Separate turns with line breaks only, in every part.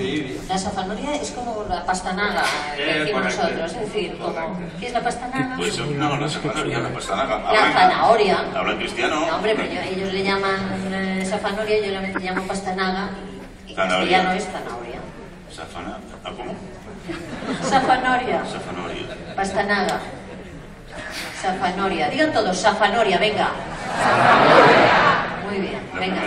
Sí.
La safanoria es como la pastanaga que decimos nosotros, es decir, como, ¿qué es la pastanaga?
Pues no, la safanoria, la pastanaga.
La zanahoria.
Habla cristiano.
No, hombre, pero ellos le llaman safanoria, yo le llamo pastanaga, y castellano es zanahoria.
¿Cómo?
Safanoria.
Safanoria.
Pastanaga. Safanoria. Digan todos, safanoria, venga. Muy bien, venga.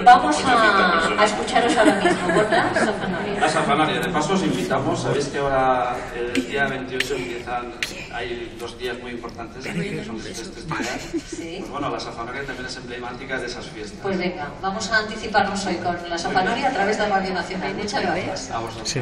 Vamos a escucharos ahora mismo, ¿verdad? Safanoria.
La safanoria. De paso os invitamos. Sabéis que ahora el día 28 empiezan, hay 2 días muy importantes aquí, que son estos días.
Sí.
Pues bueno, la safanoria también es emblemática de esas fiestas.
Pues venga, vamos a anticiparnos hoy con la safanoria a través de Radio Nacional. Muchas gracias.
A vosotros.
Sí.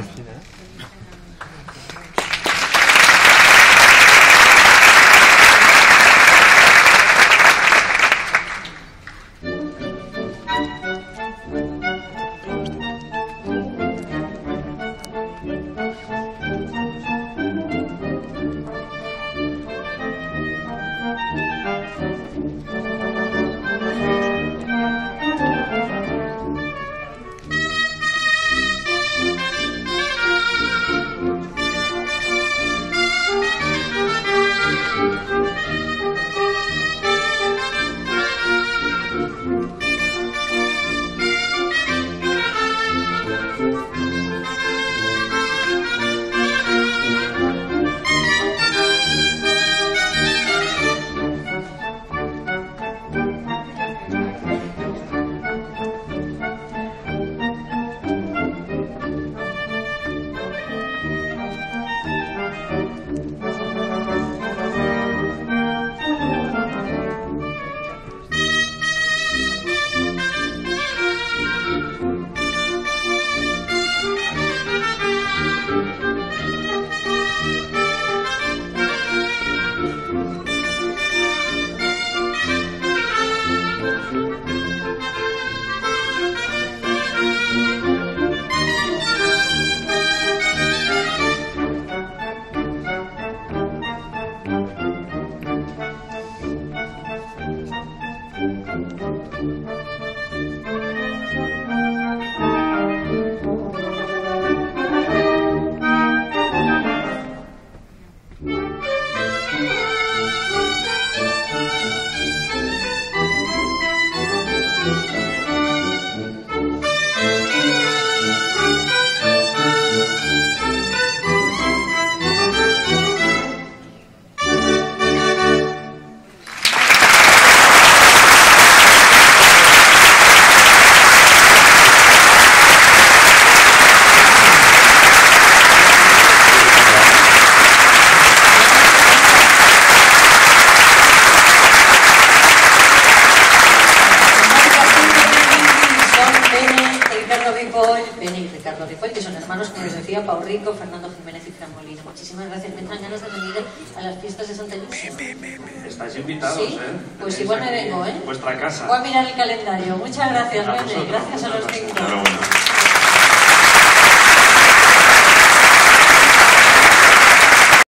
Ricardo Ripoll, que son hermanos, como les decía, Pau Rico, Fernando Jiménez y Fran Molina. Muchísimas gracias. Me entran ganas de venir a las fiestas de Santa Lucia.
Estáis invitados,
¿Sí? Pues igual me vengo, ¿eh?
Vuestra casa.
Voy a mirar el calendario. Muchas gracias, Bene. Gracias a los técnicos.